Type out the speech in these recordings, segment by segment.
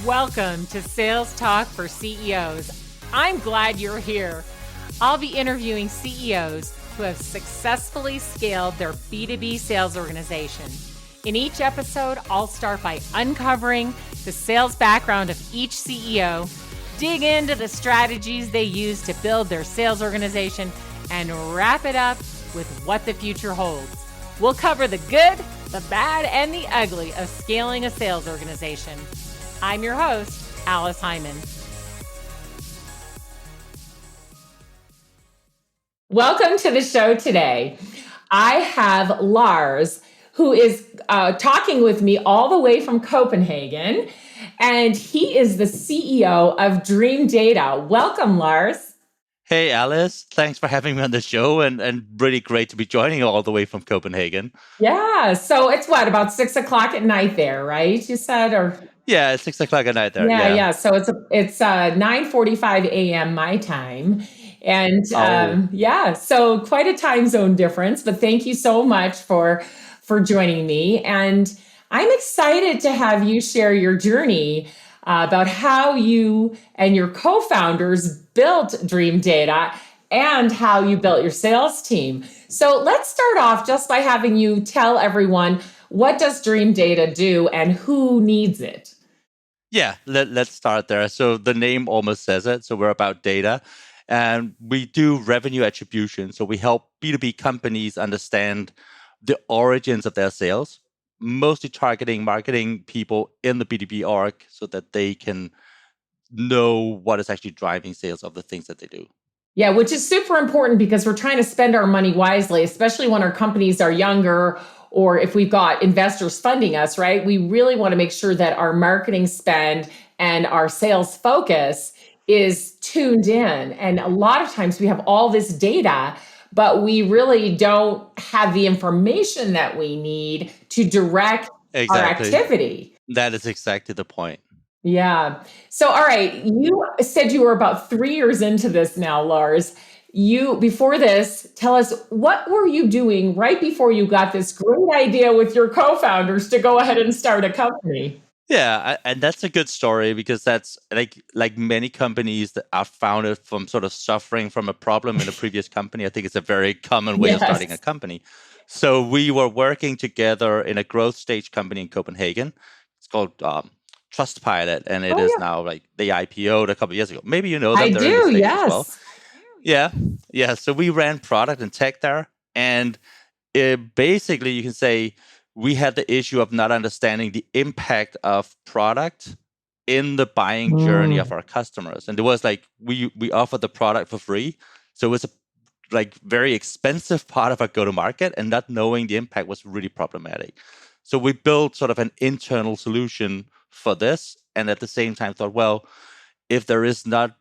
Welcome to Sales Talk for CEOs. I'm glad you're here. I'll be interviewing CEOs who have successfully scaled their B2B sales organization. In each episode, I'll start by uncovering the sales background of each CEO, dig into the strategies they use to build their sales organization, and wrap it up with what the future holds. We'll cover the good, the bad, and the ugly of scaling a sales organization. I'm your host, Alice Heiman. Welcome to the show today. I have Lars, who is talking with me all the way from Copenhagen, and he is the CEO of Dreamdata. Welcome, Lars. Hey, Alice. Thanks for having me on the show, and really great to be joining you all the way from Copenhagen. Yeah, so it's about 6 o'clock at night there, right? You said, or yeah, it's 6 o'clock at night there. Yeah. So it's 9:45 a.m. my time, and so quite a time zone difference. But thank you so much for joining me, and I'm excited to have you share your journey about how you and your co-founders built Dreamdata and how you built your sales team. So let's start off just by having you tell everyone, what does Dreamdata do and who needs it? Yeah, let's start there. So the name almost says it. So we're about data, and we do revenue attribution. So we help B2B companies understand the origins of their sales, mostly targeting marketing people in the B2B org so that they can know what is actually driving sales of the things that they do. Yeah, which is super important because we're trying to spend our money wisely, especially when our companies are younger or if we've got investors funding us, right? We really want to make sure that our marketing spend and our sales focus is tuned in. And a lot of times we have all this data, but we really don't have the information that we need to direct our activity. That is exactly the point. Yeah. So, all right, you said you were about 3 years into this now, Lars. Before this, tell us, what were you doing right before you got this great idea with your co-founders to go ahead and start a company? Yeah, and that's a good story because that's like many companies that are founded from sort of suffering from a problem in a previous company. I think it's a very common way of starting a company. So we were working together in a growth stage company in Copenhagen. It's called Trustpilot, and it is now like they IPO'd a couple of years ago. Maybe you know them. I do, yes. As well. Yeah. So we ran product and tech there, and basically you can say we had the issue of not understanding the impact of product in the buying journey of our customers. And it was like we offered the product for free, so it was a very expensive part of our go-to-market, and not knowing the impact was really problematic. So we built sort of an internal solution for this, and at the same time thought, well, if there is not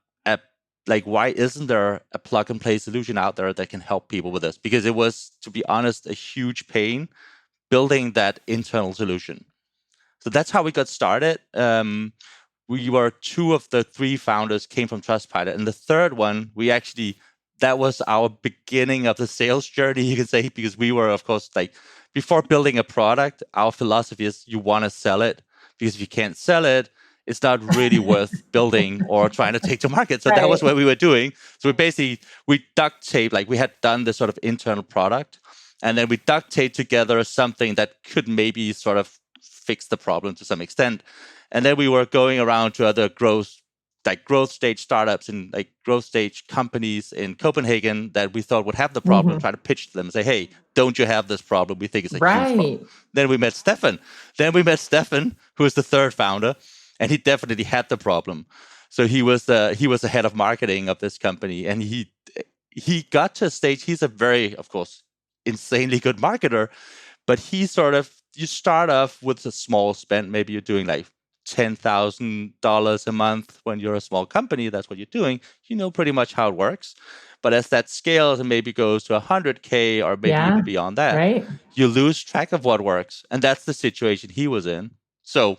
why isn't there a plug and play solution out there that can help people with this? Because it was, to be honest, a huge pain building that internal solution. So that's how we got started. We were 2 of the 3 founders came from Trustpilot, and the third one, that was our beginning of the sales journey, you can say, because we were, of course, before building a product, our philosophy is you want to sell it, because if you can't sell it, it's not really worth building or trying to take to market. So that was what we were doing. So we duct tape, we had done this sort of internal product, and then we duct tape together something that could maybe sort of fix the problem to some extent. And then we were going around to other growth stage startups and growth stage companies in Copenhagen that we thought would have the problem, try to pitch to them and say, hey, don't you have this problem? We think it's a huge problem. Then we met Stefan, who is the third founder, and he definitely had the problem. So he was the head of marketing of this company, and he got to a stage. He's a very, of course, insanely good marketer, but you start off with a small spend. Maybe you're doing $10,000 a month when you're a small company. That's what you're doing. You know pretty much how it works. But as that scales and maybe goes to 100K or maybe even beyond that, you lose track of what works. And that's the situation he was in. So,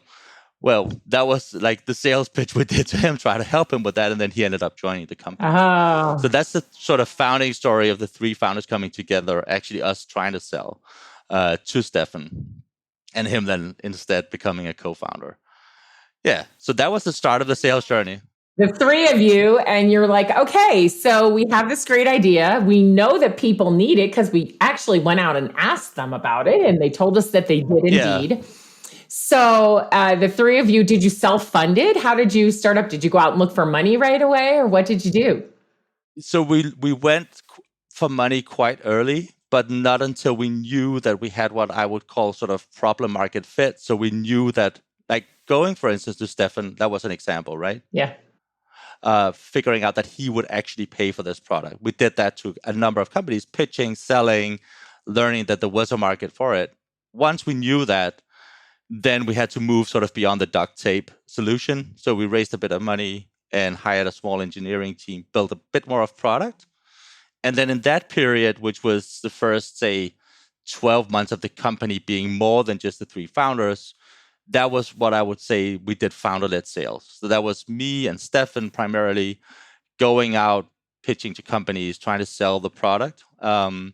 well, that was the sales pitch we did to him, try to help him with that. And then he ended up joining the company. So that's the sort of founding story of the 3 founders coming together, actually us trying to sell to Stefan, and him then instead becoming a co-founder. Yeah. So that was the start of the sales journey. The three of you, and you're like, okay, so we have this great idea. We know that people need it because we actually went out and asked them about it, and they told us that they did Yeah. indeed. So the three of you, did you self-fund it? How did you start up? Did you go out and look for money right away, or what did you do? So we went for money quite early, but not until we knew that we had what I would call sort of problem market fit. So we knew that, like going, for instance, to Stefan, that was an example, right? Yeah. Figuring out that he would actually pay for this product. We did that to a number of companies, pitching, selling, learning that there was a market for it. Once we knew that, then we had to move sort of beyond the duct tape solution. So we raised a bit of money and hired a small engineering team, built a bit more of product. And then in that period, which was the first, say, 12 months of the company being more than just the three founders, that was what I would say we did founder-led sales. So that was me and Stefan primarily going out, pitching to companies, trying to sell the product, and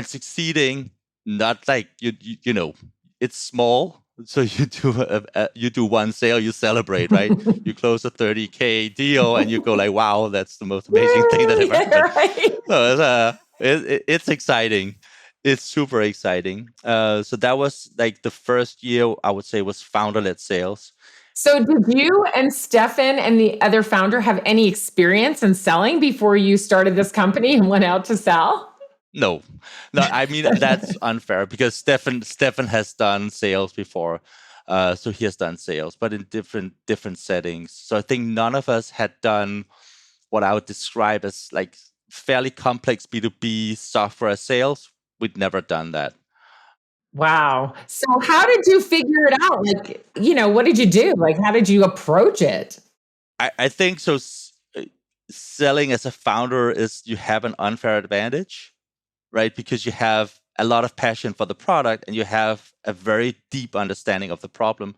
succeeding. Not like you know, it's small. So you do one sale, you celebrate, right? You close a 30K deal, and you go like, "Wow, that's the most amazing thing that ever happened." Right. So it's exciting. It's super exciting. So that was like the first year I would say was founder-led sales. So did you and Stefan and the other founder have any experience in selling before you started this company and went out to sell? No, I mean that's unfair because Stefan has done sales before, so he has done sales, but in different settings. So I think none of us had done what I would describe as like fairly complex B2B software sales. We'd never done that. Wow. So how did you figure it out? Like, what did you do? Like, how did you approach it? I think so. Selling as a founder is you have an unfair advantage, right? Because you have a lot of passion for the product and you have a very deep understanding of the problem.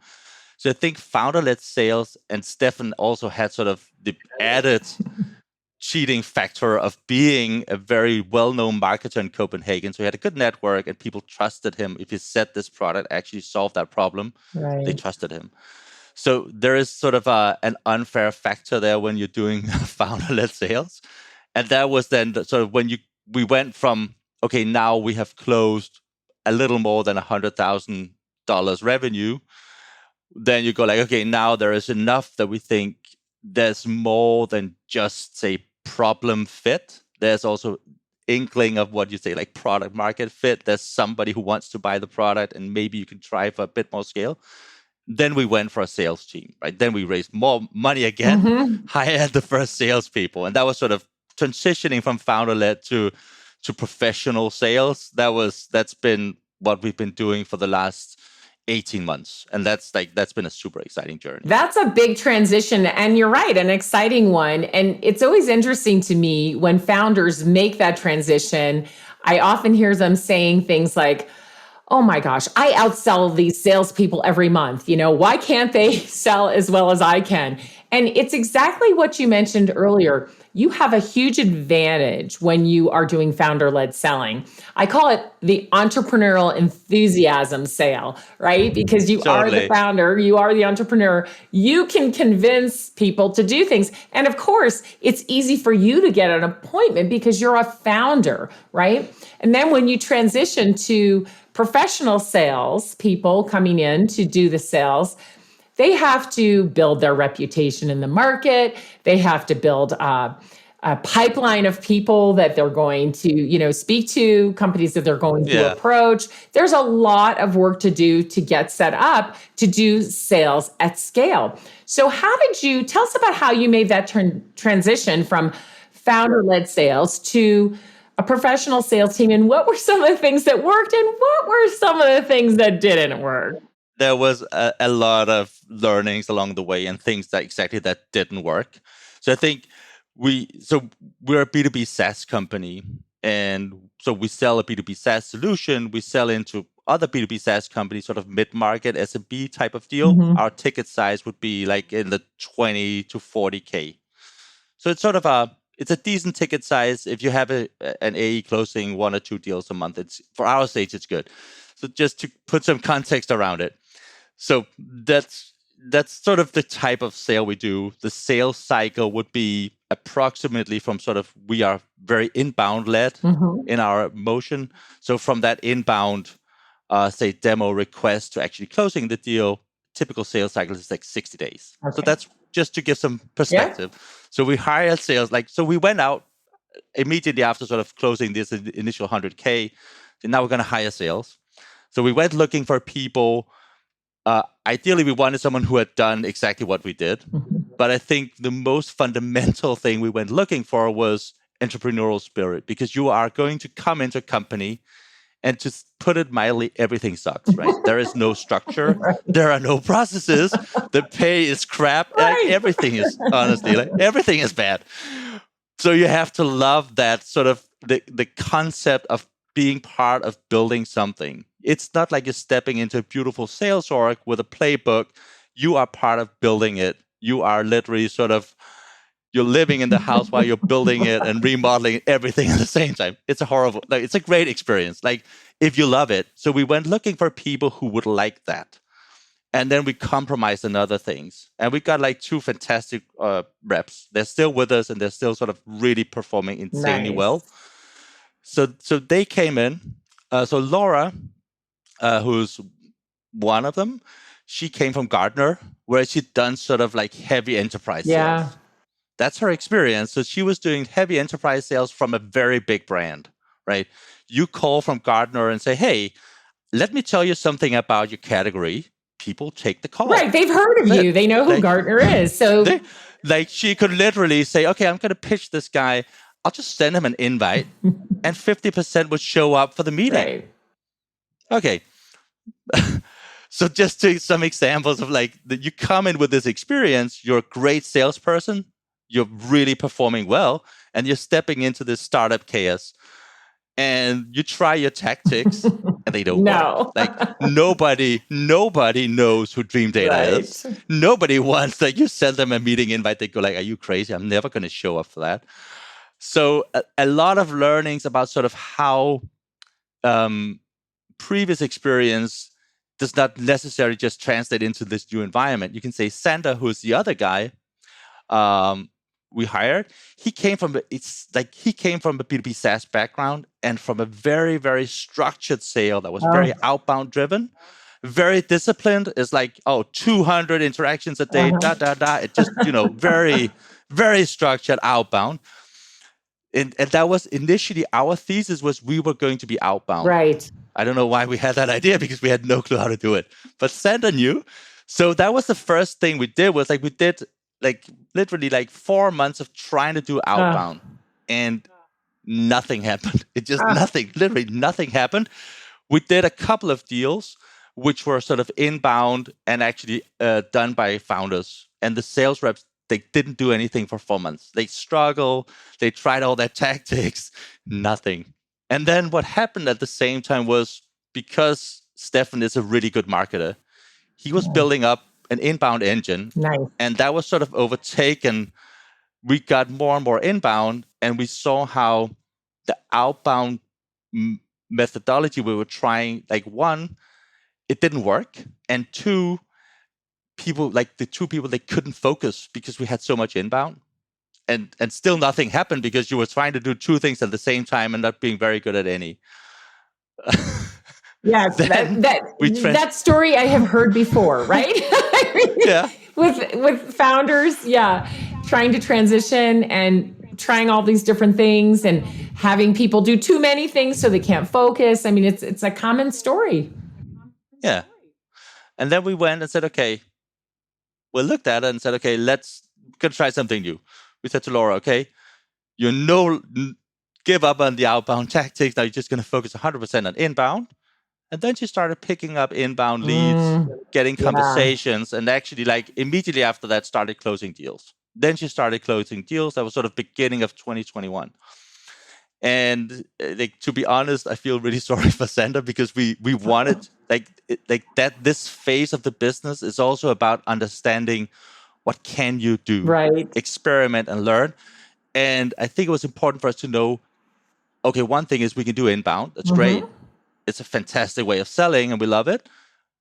So I think founder-led sales, and Stefan also had sort of the added cheating factor of being a very well-known marketer in Copenhagen. So he had a good network and people trusted him. If he said this product actually solved that problem, they trusted him. So there is sort of an unfair factor there when you're doing founder-led sales. And that was then sort of when we went from, okay, now we have closed a little more than $100,000 revenue. Then you go like, okay, now there is enough that we think there's more than just, say, problem fit. There's also inkling of what you say, like product market fit. There's somebody who wants to buy the product and maybe you can try for a bit more scale. Then we went for a sales team, right? Then we raised more money again, hired the first salespeople. And that was sort of transitioning from founder-led to professional sales. That's been what we've been doing for the last 18 months. And that's been a super exciting journey. That's a big transition. And you're right, an exciting one. And it's always interesting to me when founders make that transition. I often hear them saying things like, oh my gosh, I outsell these salespeople every month. Why can't they sell as well as I can? And it's exactly what you mentioned earlier. You have a huge advantage when you are doing founder-led selling. I call it the entrepreneurial enthusiasm sale, right? Because you are the founder, you are the entrepreneur. You can convince people to do things. And of course, it's easy for you to get an appointment because you're a founder, right? And then when you transition to professional sales people coming in to do the sales, they have to build their reputation in the market. They have to build a pipeline of people that they're going to, speak to, companies that they're going to approach. There's a lot of work to do to get set up to do sales at scale. So tell us about how you made that transition from founder-led sales to a professional sales team, and what were some of the things that worked and what were some of the things that didn't work? There was a lot of learnings along the way and things that didn't work. So I think we're a B2B SaaS company. And so we sell a B2B SaaS solution. We sell into other B2B SaaS companies, sort of mid-market SMB type of deal. Mm-hmm. Our ticket size would be like in the 20 to 40K. So it's sort of it's a decent ticket size. If you have an AE closing 1 or 2 deals a month, for our stage, it's good. So just to put some context around it. So that's sort of the type of sale we do. The sales cycle would be approximately from sort of, we are very inbound led in our motion. So from that inbound, say demo request to actually closing the deal, typical sales cycle is like 60 days. Okay. So that's just to give some perspective. Yeah. So we hired sales, so we went out immediately after sort of closing this initial 100K, and now we're going to hire sales. So we went looking for people. Ideally, we wanted someone who had done exactly what we did. But I think the most fundamental thing we went looking for was entrepreneurial spirit, because you are going to come into a company and, to put it mildly, everything sucks, right? There is no structure. Right. There are no processes. The pay is crap. Right. Everything is, honestly, everything is bad. So you have to love that sort of the concept of being part of building something. It's not like you're stepping into a beautiful sales org with a playbook. You are part of building it. You are literally you're living in the house while you're building it and remodeling everything at the same time. It's it's a great experience, if you love it. So we went looking for people who would like that. And then we compromised on other things. And we got 2 fantastic reps. They're still with us, and they're still sort of really performing insanely well. So they came in. So Laura, who's one of them, she came from Gartner, where she'd done sort of heavy enterprise sales. That's her experience. So she was doing heavy enterprise sales from a very big brand, right? You call from Gartner and say, hey, let me tell you something about your category. People take the call. Right. They've heard of you. They know who Gartner is. So she could literally say, okay, I'm going to pitch this guy. I'll just send him an invite and 50% would show up for the meeting. Right. Okay. So just to some examples of that you come in with this experience, you're a great salesperson, you're really performing well, and you're stepping into this startup chaos. And you try your tactics, and they don't work. Nobody knows who Dreamdata is. Nobody wants, you send them a meeting invite, they go are you crazy? I'm never going to show up for that. So a lot of learnings about sort of how previous experience does not necessarily just translate into this new environment. You can say Sander, who's the other guy we hired, he came from a B2B SaaS background and from a very, very structured sale that was very outbound driven, very disciplined. It's 200 interactions a day, It just, very, very structured outbound. And that was initially our thesis, was we were going to be outbound. Right. I don't know why we had that idea, because we had no clue how to do it. But Sander knew. So that was the first thing we did, was we did literally 4 months of trying to do outbound, and nothing happened. It just literally nothing happened. We did a couple of deals which were sort of inbound and actually done by founders, and the sales reps, they didn't do anything for 4 months. They struggled. They tried all their tactics, nothing. And then what happened at the same time was, because Stefan is a really good marketer, he was building up an inbound engine. Nice. And that was sort of overtaken. We got more and more inbound, and we saw how the outbound methodology we were trying, one, it didn't work. And two, the 2 people, they couldn't focus because we had so much inbound. And still nothing happened because you were trying to do 2 things at the same time and not being very good at any. Yes, that story I have heard before, right? Yeah. With founders, trying to transition and trying all these different things and having people do too many things so they can't focus. I mean, it's a common story. Yeah. And then we went and said, okay, we looked at it and said, okay, let's try something new. We said to Laura, okay, give up on the outbound tactics. Now you're just going to focus 100% on inbound. And then she started picking up inbound leads, getting conversations, and actually immediately after that started closing deals. Then she started closing deals. That was sort of beginning of 2021. And to be honest, I feel really sorry for Sander, because we wanted that this phase of the business is also about understanding what can you do, right? Experiment and learn. And I think it was important for us to know, okay, one thing is we can do inbound. That's great. It's a fantastic way of selling and we love it.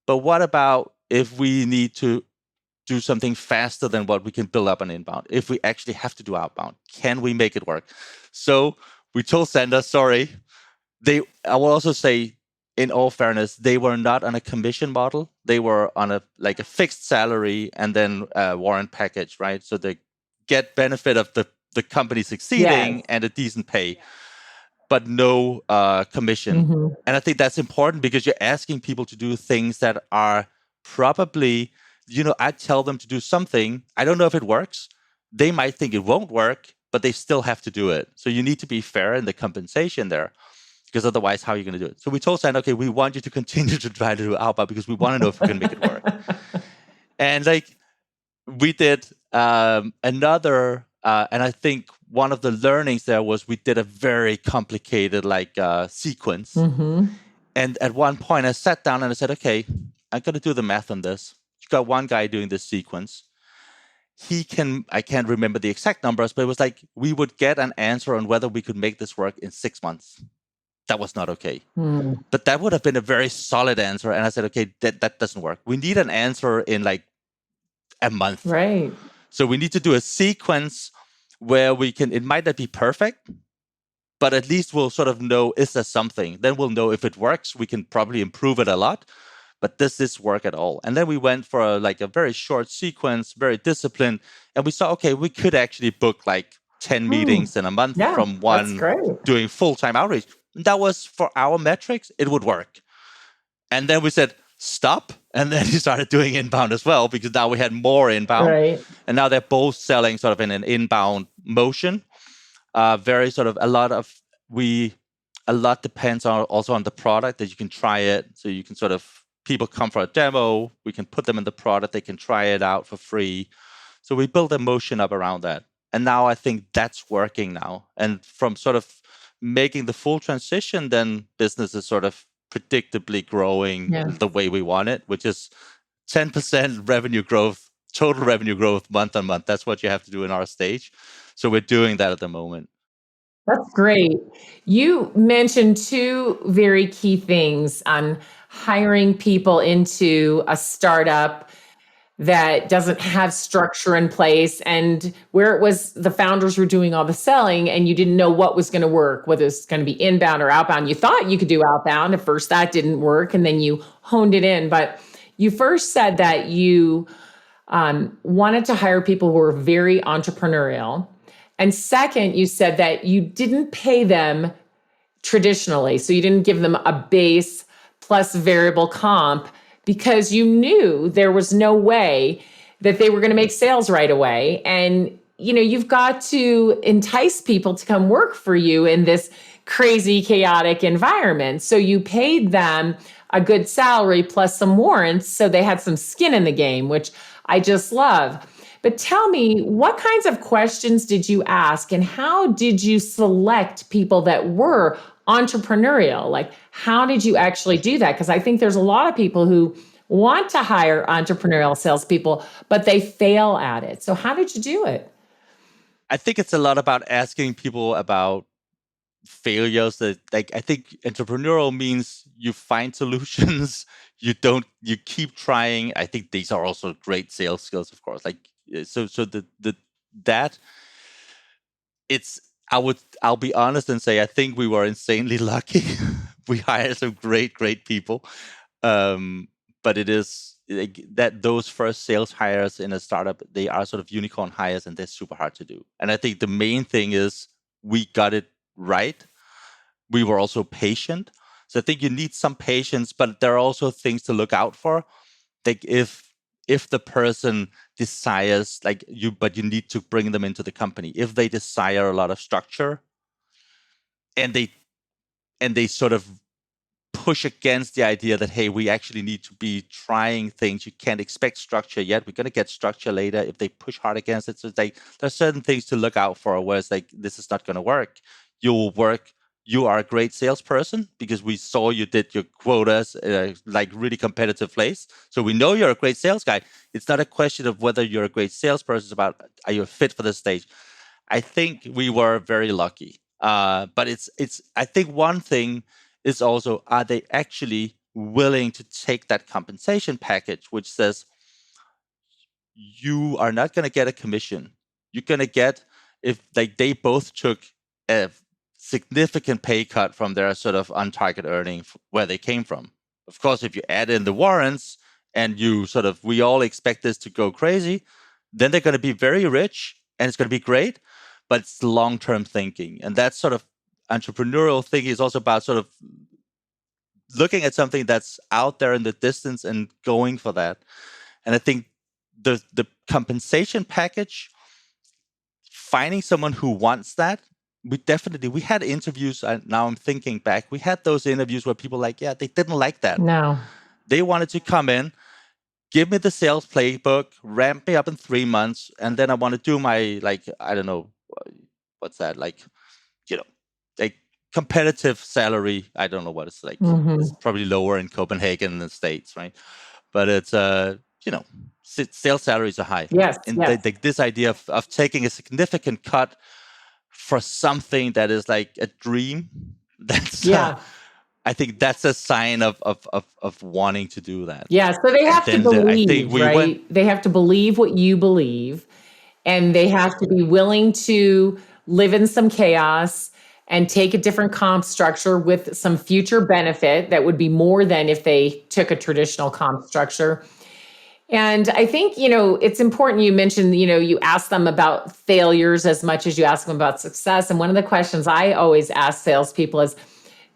But what about if we need to do something faster than what we can build up on inbound? If we actually have to do outbound, can we make it work? So we told Sender, sorry. I will also say, in all fairness, they were not on a commission model. They were on a fixed salary and then a warrant package, right? So they get benefit of the company succeeding and a decent pay, but no commission. Mm-hmm. And I think that's important because you're asking people to do things that are probably, I tell them to do something. I don't know if it works. They might think it won't work, but they still have to do it. So you need to be fair in the compensation there, because otherwise, how are you going to do it? So we told Sand, okay, we want you to continue to try to do outbound because we want to know if we can make it work. And we did another, and I think one of the learnings there was we did a very complicated sequence. Mm-hmm. And at one point, I sat down and I said, okay, I'm going to do the math on this. You got one guy doing this sequence. I can't remember the exact numbers, but it was like we would get an answer on whether we could make this work in 6 months. That was not okay. But that would have been a very solid answer. And I said, okay, that doesn't work. We need an answer in a month. Right. So we need to do a sequence where it might not be perfect, but at least we'll sort of know, is there something? Then we'll know if it works. We can probably improve it a lot, but does this work at all? And then we went for a very short sequence, very disciplined. And we saw, okay, we could actually book 10 meetings in a month from one doing full-time outreach. That was, for our metrics, it would work. And then we said, stop. And then he started doing inbound as well, because now we had more inbound. Right. And now they're both selling sort of in an inbound motion. Very sort of a lot depends also on the product, that you can try it. So you can sort of, people come for a demo, we can put them in the product, they can try it out for free. So we build a motion up around that. And now I think that's working now. And from sort of making the full transition, then business is sort of predictably growing the way we want it, which is 10% revenue growth, total revenue growth month on month. That's what you have to do in our stage. So we're doing that at the moment. That's great. You mentioned two very key things on hiring people into a startup that doesn't have structure in place, and where it was the founders were doing all the selling and you didn't know what was going to work, whether it's going to be inbound or outbound. You thought you could do outbound. At first that didn't work, and then you honed it in. But you first said that you wanted to hire people who were very entrepreneurial. And second, you said that you didn't pay them traditionally. So you didn't give them a base plus variable comp, because you knew there was no way that they were going to make sales right away. And, you've got to entice people to come work for you in this crazy, chaotic environment. So you paid them a good salary plus some warrants, so they had some skin in the game, which I just love. But tell me, what kinds of questions did you ask, and how did you select people that were entrepreneurial? How did you actually do that? Because I think there's a lot of people who want to hire entrepreneurial salespeople, but they fail at it. So how did you do it? I think it's a lot about asking people about failures. That I think entrepreneurial means you find solutions. You keep trying. I think these are also great sales skills, of course. I'll be honest and say I think we were insanely lucky. We hired some great people, but it is that those first sales hires in a startup, they are sort of unicorn hires, and they're super hard to do. And I think the main thing is we got it right. We were also patient. So I think you need some patience, but there are also things to look out for. If the person desires, but you need to bring them into the company. If they desire a lot of structure, and they sort of push against the idea that, hey, we actually need to be trying things. You can't expect structure yet. We're going to get structure later. If they push hard against it, so there's certain things to look out for. Where it's this is not going to work. You'll work. You are a great salesperson because we saw you did your quotas really competitive place. So we know you're a great sales guy. It's not a question of whether you're a great salesperson. It's about, are you fit for this stage? I think we were very lucky. But it's. I think one thing is also, are they actually willing to take that compensation package, which says you are not going to get a commission. You're going to get, if like they both took a significant pay cut from their sort of on-target earning where they came from. Of course, if you add in the warrants and you sort of, we all expect this to go crazy, then they're going to be very rich and it's going to be great, but it's long-term thinking. And that sort of entrepreneurial thinking is also about sort of looking at something that's out there in the distance and going for that. And I think the compensation package, finding someone who wants that, we had interviews. Now I'm thinking back, we had those interviews where people they didn't like that. No. They wanted to come in, give me the sales playbook, ramp me up in 3 months, and then I want to do my, I don't know, what's that, competitive salary. I don't know what it's like. Mm-hmm. It's probably lower in Copenhagen than the States, right? But it's, sales salaries are high. Yes. And this idea of taking a significant cut for something that is like a dream, that's I think that's a sign of wanting to do that. Yeah, so they have to believe, right? They have to believe what you believe, and they have to be willing to live in some chaos and take a different comp structure with some future benefit that would be more than if they took a traditional comp structure. And I think, it's important you mentioned, you ask them about failures as much as you ask them about success. And one of the questions I always ask salespeople is,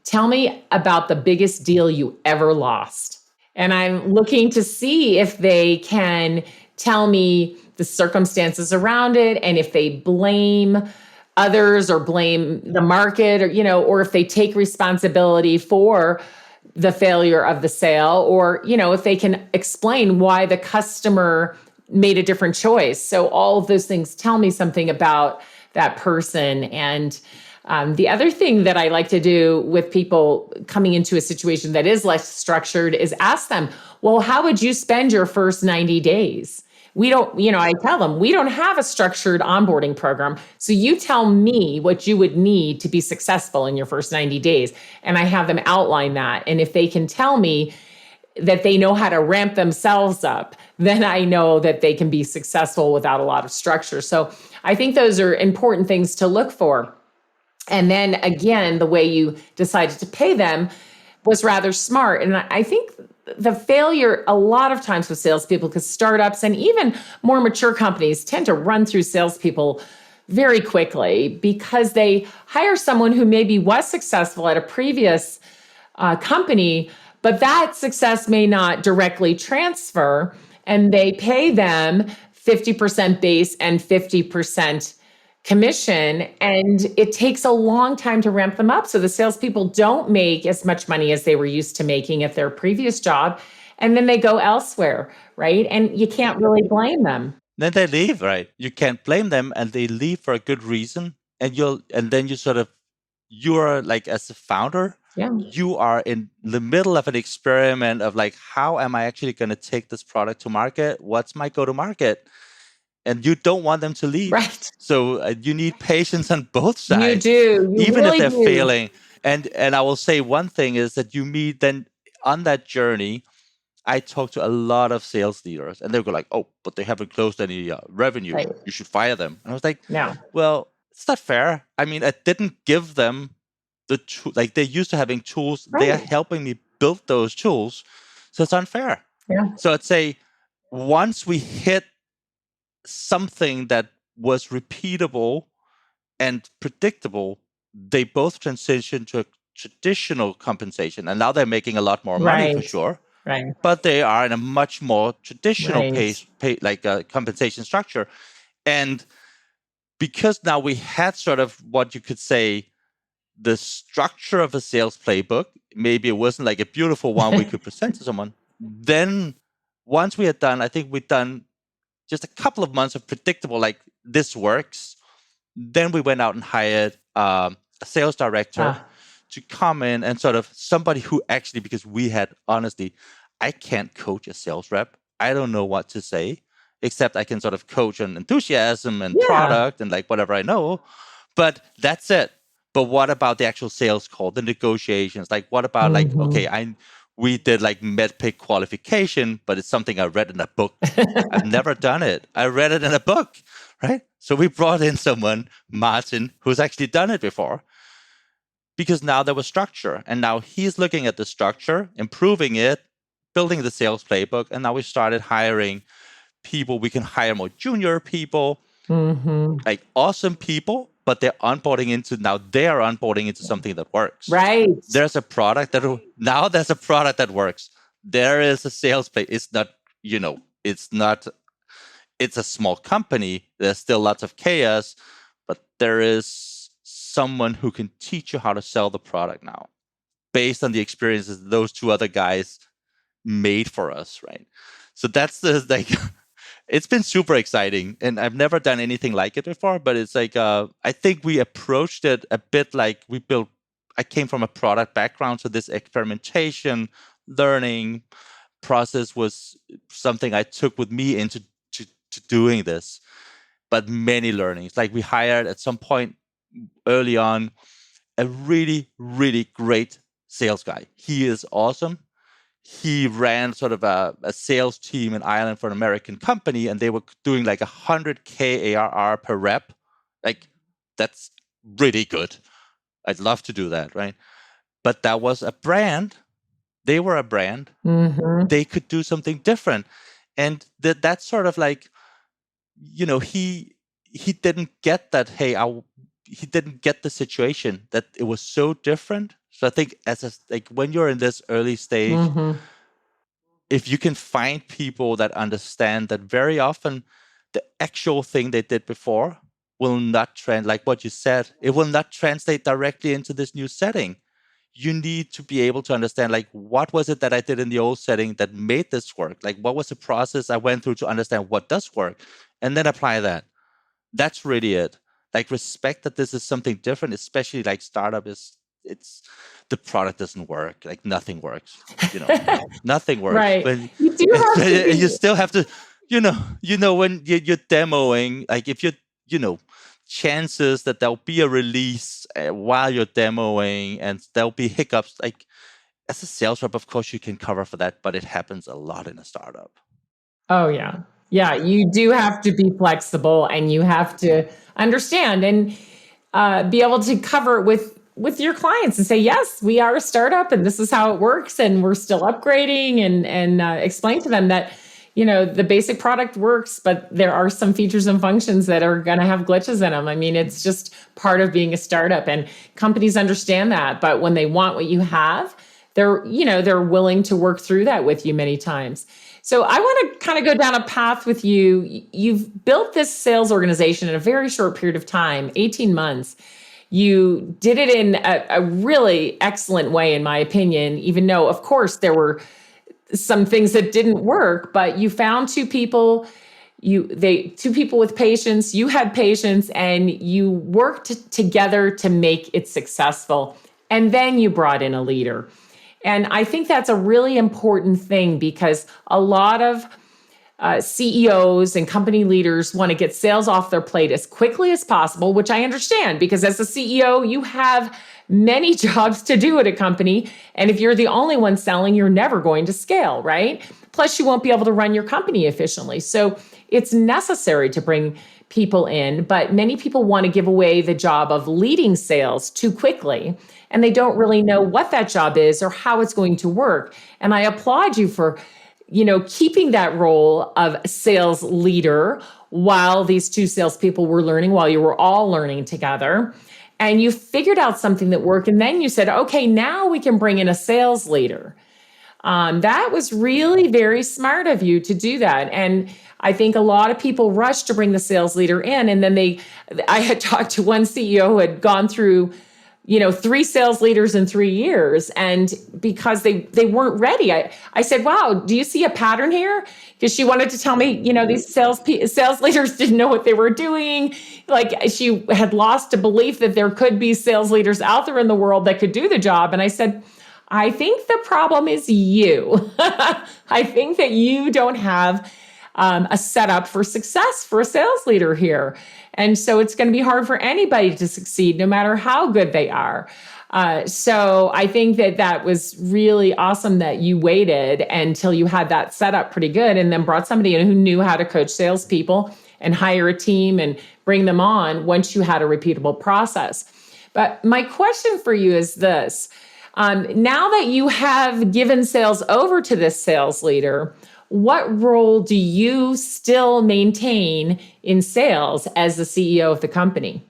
tell me about the biggest deal you ever lost. And I'm looking to see if they can tell me the circumstances around it, and if they blame others or blame the market, or if they take responsibility for the failure of the sale, or, if they can explain why the customer made a different choice. So all of those things tell me something about that person. And the other thing that I like to do with people coming into a situation that is less structured is ask them, well, how would you spend your first 90 days? We don't, I tell them, we don't have a structured onboarding program. So you tell me what you would need to be successful in your first 90 days. And I have them outline that. And if they can tell me that they know how to ramp themselves up, then I know that they can be successful without a lot of structure. So I think those are important things to look for. And then again, the way you decided to pay them was rather smart. And I think the failure a lot of times with salespeople, because startups and even more mature companies tend to run through salespeople very quickly because they hire someone who maybe was successful at a previous company, but that success may not directly transfer, and they pay them 50% base and 50% commission, and it takes a long time to ramp them up. So the salespeople don't make as much money as they were used to making at their previous job, and then they go elsewhere, right? And you can't really blame them. Then they leave, right? You can't blame them, and they leave for a good reason. And then you're like, as a founder, you are in the middle of an experiment of how am I actually going to take this product to market? What's my go-to-market? And you don't want them to leave. Right. So you need patience on both sides. You do. Even if they're failing. And I will say one thing is that you meet then on that journey, I talk to a lot of sales leaders, and they'll go oh, but they haven't closed any revenue. Right. You should fire them. And I was no. Well, it's not fair. I mean, I didn't give them the they're used to having tools. Right. They are helping me build those tools. So it's unfair. Yeah. So I'd say once we hit something that was repeatable and predictable, they both transitioned to a traditional compensation, and now they're making a lot more money for sure. Right. But they are in a much more traditional compensation structure, and because now we had sort of what you could say the structure of a sales playbook. Maybe it wasn't a beautiful one we could present to someone. Then once we had done, I think we'd done just a couple of months of predictable, this works. Then we went out and hired a sales director to come in and sort of somebody who actually, because we had, honestly, I can't coach a sales rep. I don't know what to say, except I can sort of coach on enthusiasm and product and whatever I know. But that's it. But what about the actual sales call, the negotiations? What about okay, we did like MedPick qualification, but it's something I read in a book. I've never done it. I read it in a book, right? So we brought in someone, Martin, who's actually done it before, because now there was structure. And now he's looking at the structure, improving it, building the sales playbook. And now we started hiring people. We can hire more junior people, like awesome people, but they're onboarding into something that works. Right. There's a product that works. There is a sales play. It's not, it's a small company. There's still lots of chaos, but there is someone who can teach you how to sell the product now based on the experiences those two other guys made for us, right? So that's it's been super exciting, and I've never done anything like it before, but it's like, I think we approached it a bit like I came from a product background, so this experimentation, learning process was something I took with me into to doing this, but many learnings. Like we hired at some point early on a really, really great sales guy. He is awesome. He ran sort of a sales team in Ireland for an American company, and they were doing like 100K ARR per rep. Like, that's really good. I'd love to do that, right? But that was a brand. They were a brand. They could do something different. And that's sort of like, he didn't get that, he didn't get the situation, that it was so different. So I think when you're in this early stage, if you can find people that understand that very often the actual thing they did before will not like what you said, it will not translate directly into this new setting. You need to be able to understand, like, what was it that I did in the old setting that made this work? Like, what was the process I went through to understand what does work? And then apply that. That's really it. Like, respect that this is something different, especially like startup it's the product doesn't work. Like, nothing works. Nothing works. Right. But you you still have to, when you're demoing, like if chances that there'll be a release while you're demoing and there'll be hiccups, like as a sales rep, of course you can cover for that, but it happens a lot in a startup. Oh, yeah. Yeah, you do have to be flexible, and you have to understand and be able to cover it with your clients and say, yes, we are a startup and this is how it works, and we're still upgrading, and explain to them that, the basic product works, but there are some features and functions that are going to have glitches in them. I mean, it's just part of being a startup, and companies understand that. But when they want what you have, they're willing to work through that with you many times. So I want to kind of go down a path with you. You've built this sales organization in a very short period of time, 18 months. You did it in a really excellent way, in my opinion, even though, of course, there were some things that didn't work, but you found two people with patience. You had patience, and you worked together to make it successful. And then you brought in a leader. And I think that's a really important thing, because a lot of CEOs and company leaders want to get sales off their plate as quickly as possible, which I understand, because as a CEO, you have many jobs to do at a company. And if you're the only one selling, you're never going to scale, right? Plus, you won't be able to run your company efficiently. So it's necessary to bring people in, but many people want to give away the job of leading sales too quickly, and they don't really know what that job is or how it's going to work. And I applaud you for keeping that role of sales leader while these two salespeople were learning, while you were all learning together. And you figured out something that worked. And then you said, okay, now we can bring in a sales leader. That was really very smart of you to do that. And I think a lot of people rush to bring the sales leader in. And then I had talked to one CEO who had gone through 3 sales leaders in 3 years. And because they weren't ready, I said, wow, do you see a pattern here? Because she wanted to tell me, these sales leaders didn't know what they were doing. Like, she had lost a belief that there could be sales leaders out there in the world that could do the job. And I said, I think the problem is you. I think that you don't have a setup for success for a sales leader here. And so it's going to be hard for anybody to succeed, no matter how good they are. So I think that was really awesome that you waited until you had that set up pretty good and then brought somebody in who knew how to coach salespeople and hire a team and bring them on once you had a repeatable process. But my question for you is this. Now that you have given sales over to this sales leader, what role do you still maintain in sales as the CEO of the company?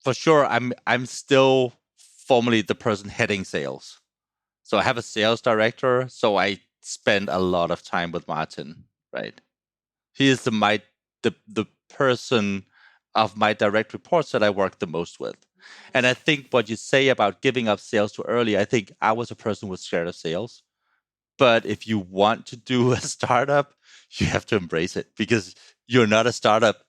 For sure, I'm still formally the person heading sales. So I have a sales director, so I spend a lot of time with Martin, right? He is the person of my direct reports that I work the most with. And I think what you say about giving up sales too early, I think I was a person who was scared of sales. But if you want to do a startup, you have to embrace it because you're not a startup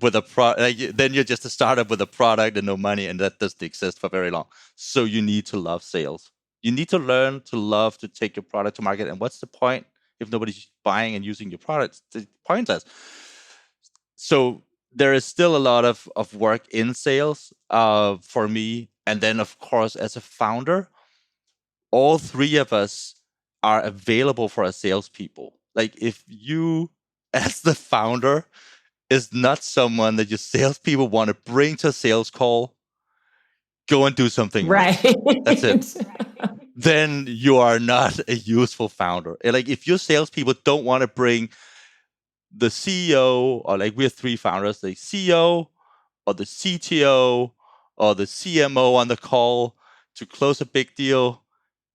with a product. Then you're just a startup with a product and no money, and that doesn't exist for very long. So you need to love sales. You need to learn to love to take your product to market. And what's the point if nobody's buying and using your product? It's pointless. So there is still a lot of work in sales for me. And then, of course, as a founder, all three of us are available for our salespeople. Like if you, as the founder, is not someone that your salespeople want to bring to a sales call, go and do something else. That's it. Then you are not a useful founder. Like if your salespeople don't want to bring the CEO, or like we have three founders, the CEO or the CTO or the CMO on the call to close a big deal,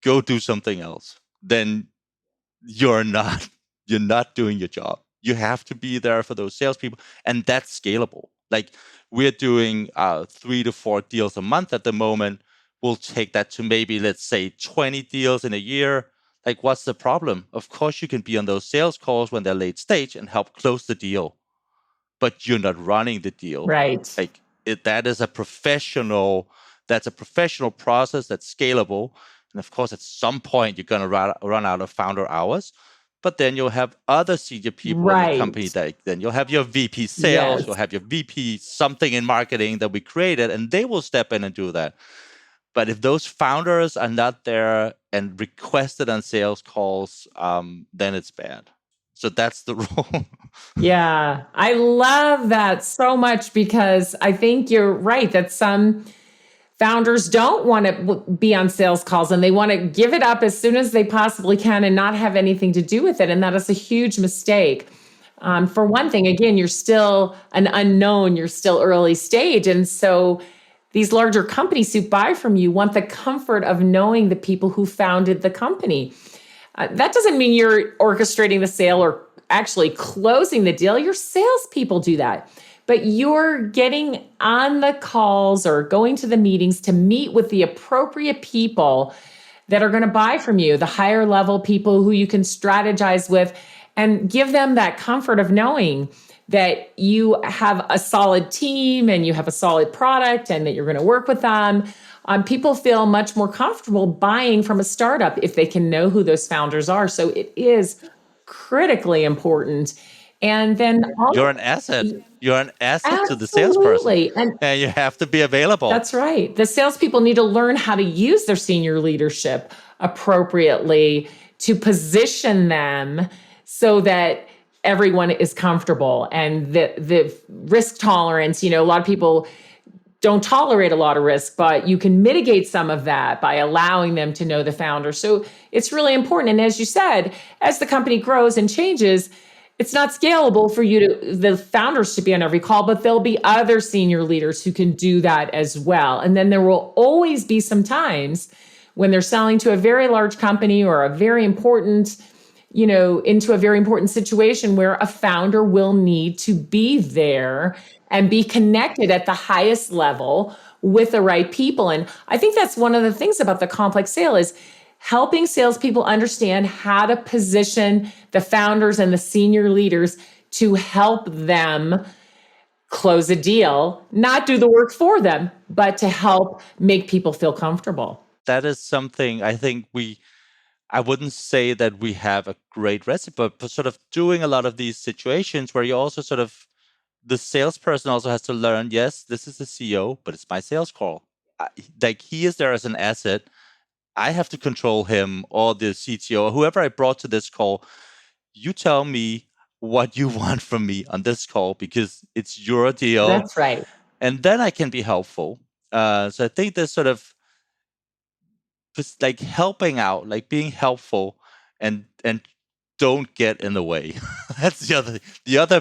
go do something else. Then you're not doing your job. You have to be there for those salespeople, and that's scalable. Like we're doing 3 to 4 deals a month at the moment. We'll take that to maybe, let's say, 20 deals in a year. Like, what's the problem? Of course, you can be on those sales calls when they're late stage and help close the deal, but you're not running the deal. Right. Like that is a professional. That's a professional process that's scalable. And of course, at some point, you're going to run out of founder hours. But then you'll have other senior people in the company. Then you'll have your VP sales, you'll have your VP something in marketing that we created, and they will step in and do that. But if those founders are not there and requested on sales calls, then it's bad. So that's the rule. Yeah, I love that so much because I think you're right that some founders don't want to be on sales calls and they want to give it up as soon as they possibly can and not have anything to do with it. And that is a huge mistake. For one thing, again, you're still an unknown, you're still early stage. And so these larger companies who buy from you want the comfort of knowing the people who founded the company. That doesn't mean you're orchestrating the sale or actually closing the deal. Your salespeople do that. But you're getting on the calls or going to the meetings to meet with the appropriate people that are going to buy from you, the higher level people who you can strategize with and give them that comfort of knowing that you have a solid team and you have a solid product and that you're going to work with them. People feel much more comfortable buying from a startup if they can know who those founders are. So it is critically important. And then you're an asset. You're an asset absolutely. To the salesperson. And you have to be available. That's right. The salespeople need to learn how to use their senior leadership appropriately to position them so that everyone is comfortable and the risk tolerance, a lot of people don't tolerate a lot of risk, but you can mitigate some of that by allowing them to know the founder. So it's really important. And as you said, as the company grows and changes, it's not scalable for the founders to be on every call, but there'll be other senior leaders who can do that as well. And then there will always be some times when they're selling to a very large company or a very important into a very important situation where a founder will need to be there and be connected at the highest level with the right people. And I think that's one of the things about the complex sale is helping salespeople understand how to position the founders and the senior leaders to help them close a deal, not do the work for them, but to help make people feel comfortable. That is something I think I wouldn't say that we have a great recipe, but sort of doing a lot of these situations where you also sort of, the salesperson also has to learn, yes, this is the CEO, but it's my sales call. like he is there as an asset. I have to control him or the CTO or whoever I brought to this call. You tell me what you want from me on this call because it's your deal. That's right. And then I can be helpful. So I think there's sort of just like helping out, like being helpful, and don't get in the way. That's the other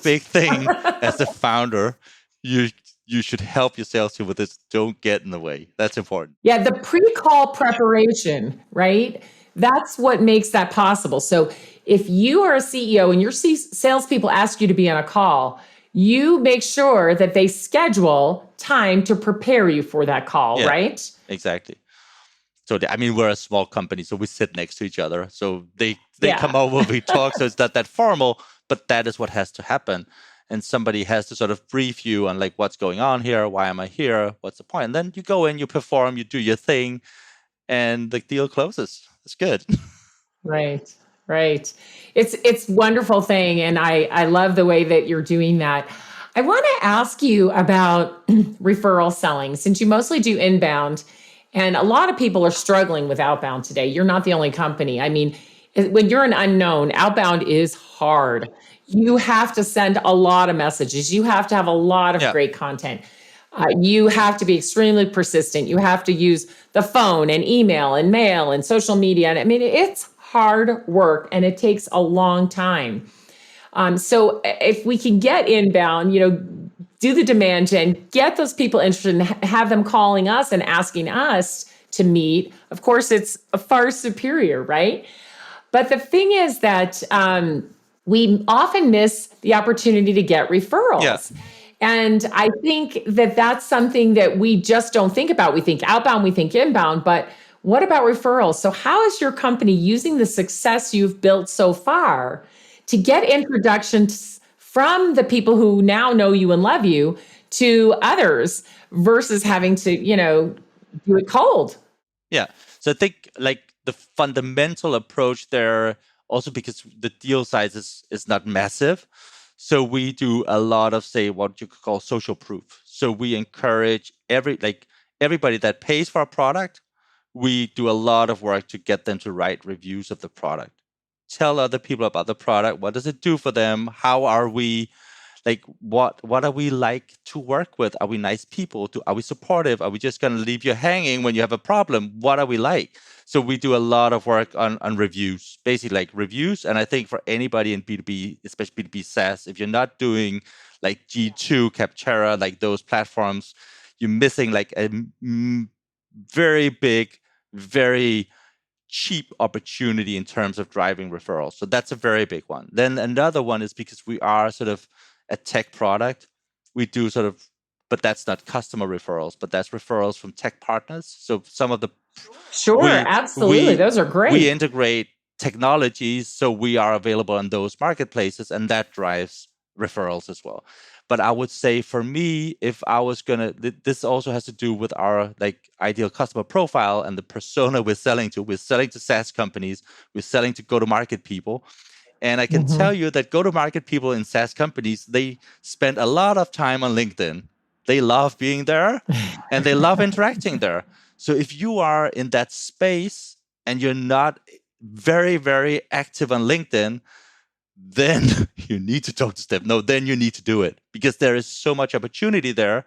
big thing as a founder. You should help your sales team with this. Don't get in the way. That's important. Yeah, the pre-call preparation, right? That's what makes that possible. So if you are a CEO and your salespeople ask you to be on a call, you make sure that they schedule time to prepare you for that call, right? Exactly. So we're a small company, so we sit next to each other. So they come over, we talk. So it's not that formal, but that is what has to happen. And somebody has to sort of brief you on like what's going on here, why am I here, what's the point? And then you go in, you perform, you do your thing, and the deal closes. It's good. Right. It's wonderful thing, and I love the way that you're doing that. I want to ask you about referral selling, since you mostly do inbound, and a lot of people are struggling with outbound today. You're not the only company. I mean, when you're an unknown, outbound is hard. You have to send a lot of messages. You have to have a lot of great content. You have to be extremely persistent. You have to use the phone and email and mail and social media. And I mean, it's hard work and it takes a long time. So if we can get inbound, do the demand gen, get those people interested and have them calling us and asking us to meet, of course, it's a far superior, right? But the thing is that we often miss the opportunity to get referrals. Yeah. And I think that that's something that we just don't think about. We think outbound, we think inbound, but what about referrals? So how is your company using the success you've built so far to get introductions from the people who now know you and love you to others versus having to, do it cold? Yeah. So I think like the fundamental approach there, also because the deal size is not massive. So we do a lot of, say, what you could call social proof. So we encourage everybody that pays for a product, we do a lot of work to get them to write reviews of the product. Tell other people about the product. What does it do for them? How are we? Like, what are we like to work with? Are we nice people? Are we supportive? Are we just going to leave you hanging when you have a problem? What are we like? So we do a lot of work on reviews, basically like reviews. And I think for anybody in B2B, especially B2B SaaS, if you're not doing like G2, Capterra, like those platforms, you're missing like a very big, very cheap opportunity in terms of driving referrals. So that's a very big one. Then another one is because we are sort of a tech product, we do sort of, but that's not customer referrals, but that's referrals from tech partners. So some of the absolutely, those are great. We integrate technologies, so we are available on those marketplaces, and that drives referrals as well. But I would say for me, if I was this also has to do with our like ideal customer profile and the persona we're selling to. We're selling to SaaS companies. We're selling to go-to-market people. And I can tell you that go-to-market people in SaaS companies, they spend a lot of time on LinkedIn. They love being there and they love interacting there. So if you are in that space and you're not very, very active on LinkedIn, then you need to talk to Steph. No, then you need to do it because there is so much opportunity there.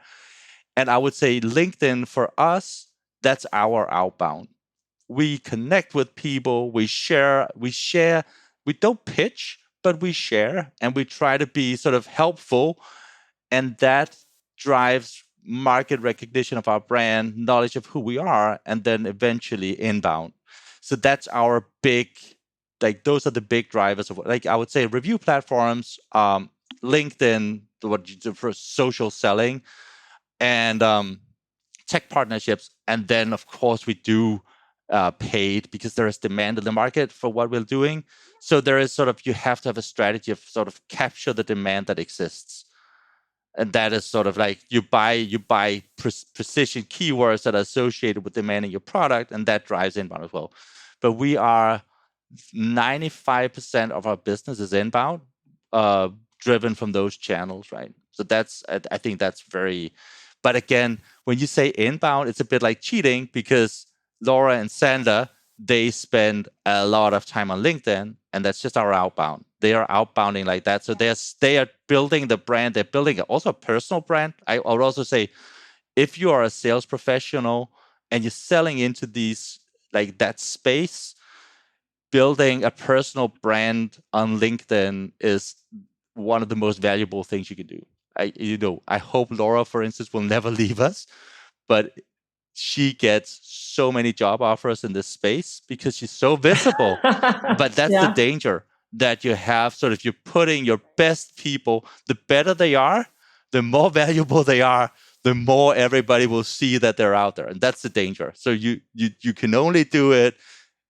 And I would say LinkedIn for us, that's our outbound. We connect with people, we share, we don't pitch, but we share and we try to be sort of helpful. And that drives market recognition of our brand, knowledge of who we are, and then eventually inbound. So that's our big, like those are the big drivers of, like I would say, review platforms, LinkedIn, what you do for social selling, and tech partnerships. And then, of course, we do paid because there is demand in the market for what we're doing. So there is sort of, you have to have a strategy of sort of capture the demand that exists. And that is sort of like you buy precision keywords that are associated with demanding your product, and that drives inbound as well. But we are 95% of our business is inbound, driven from those channels, right? So that's, I think that's very, But again, when you say inbound, it's a bit like cheating because Laura and Sander, they spend a lot of time on LinkedIn, and that's just our outbound. They are outbounding like that. So they are building the brand. They're building also a personal brand. I would also say, if you are a sales professional and you're selling into these like that space, building a personal brand on LinkedIn is one of the most valuable things you can do. I hope Laura, for instance, will never leave us, but she gets so many job offers in this space because she's so visible. But that's the danger, that you have sort of, you're putting your best people, the better they are, the more valuable they are, the more everybody will see that they're out there. And that's the danger. So you can only do it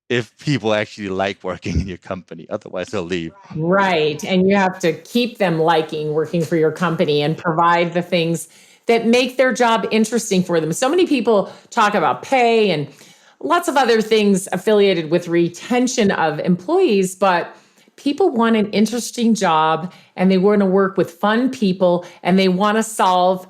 if people actually like working in your company. Otherwise, they'll leave. Right. And you have to keep them liking working for your company and provide the things that make their job interesting for them. So many people talk about pay and lots of other things affiliated with retention of employees, but people want an interesting job and they want to work with fun people and they want to solve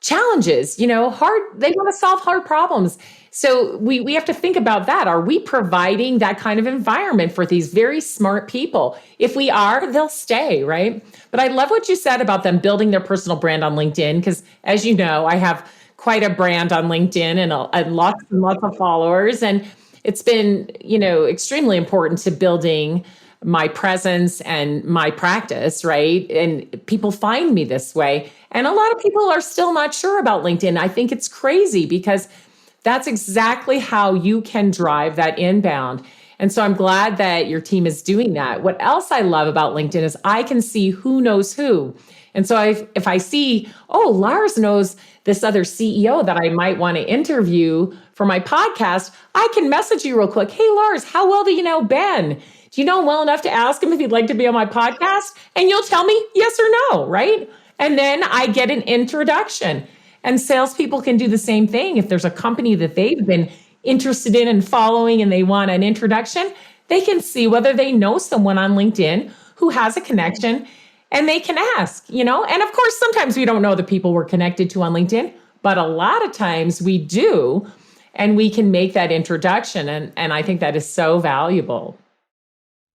challenges, they want to solve hard problems. So we have to think about that. Are we providing that kind of environment for these very smart people? If we are, they'll stay, right? But I love what you said about them building their personal brand on LinkedIn, because as you know, I have quite a brand on LinkedIn and lots of followers. And it's been, extremely important to building my presence and my practice, right? And people find me this way. And a lot of people are still not sure about LinkedIn. I think it's crazy because that's exactly how you can drive that inbound. And so I'm glad that your team is doing that. What else I love about LinkedIn is I can see who knows who. And so if I see, Lars knows this other CEO that I might want to interview for my podcast, I can message you real quick. Hey, Lars, how well do you know Ben? Do you know him well enough to ask him if he'd like to be on my podcast? And you'll tell me yes or no, right? And then I get an introduction. And salespeople can do the same thing. If there's a company that they've been interested in and following and they want an introduction, they can see whether they know someone on LinkedIn who has a connection and they can ask, And of course, sometimes we don't know the people we're connected to on LinkedIn, but a lot of times we do, and we can make that introduction. And I think that is so valuable.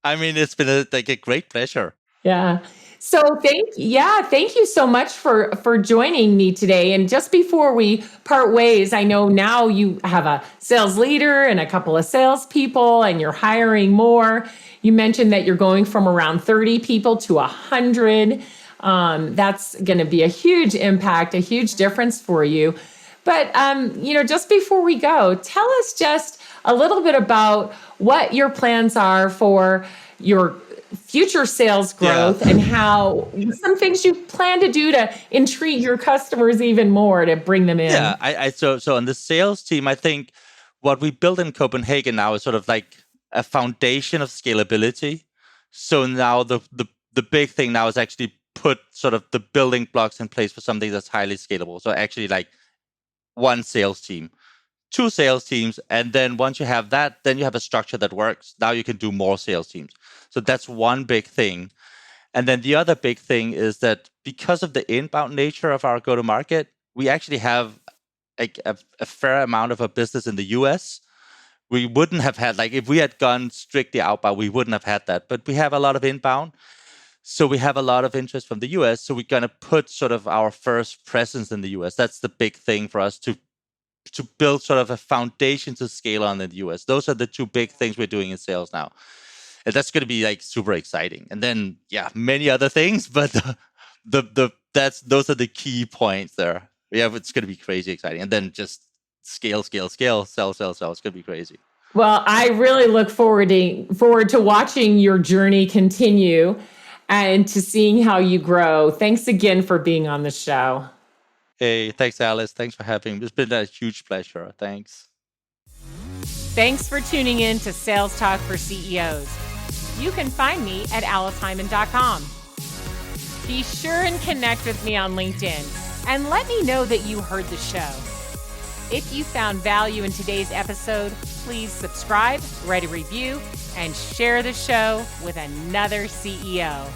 I mean, it's been a great pleasure. Yeah. So thank you so much for joining me today. And just before we part ways, I know now you have a sales leader and a couple of salespeople and you're hiring more. You mentioned that you're going from around 30 people to 100. That's going to be a huge impact, a huge difference for you. But, just before we go, tell us just a little bit about what your plans are for your future sales growth and how some things you plan to do to intrigue your customers even more to bring them in. Yeah, so on the sales team, I think what we built in Copenhagen now is sort of like a foundation of scalability. So now the big thing now is actually put sort of the building blocks in place for something that's highly scalable. So actually like one sales team, 2 sales teams, and then once you have that, then you have a structure that works. Now you can do more sales teams. So that's one big thing. And then the other big thing is that because of the inbound nature of our go-to-market, we actually have a fair amount of our business in the US. We wouldn't have had, if we had gone strictly outbound, we wouldn't have had that. But we have a lot of inbound. So we have a lot of interest from the US. So we're going to put sort of our first presence in the US. That's the big thing for us to build sort of a foundation to scale on in the US. Those are the 2 big things we're doing in sales now. And that's going to be super exciting. And then, many other things, but those are the key points there. Yeah, it's going to be crazy exciting. And then just scale, sell. It's going to be crazy. Well, I really look forward to watching your journey continue and to seeing how you grow. Thanks again for being on the show. Hey, thanks, Alice. Thanks for having me. It's been a huge pleasure. Thanks. Thanks for tuning in to Sales Talk for CEOs. You can find me at aliceheiman.com. Be sure and connect with me on LinkedIn and let me know that you heard the show. If you found value in today's episode, please subscribe, write a review, and share the show with another CEO.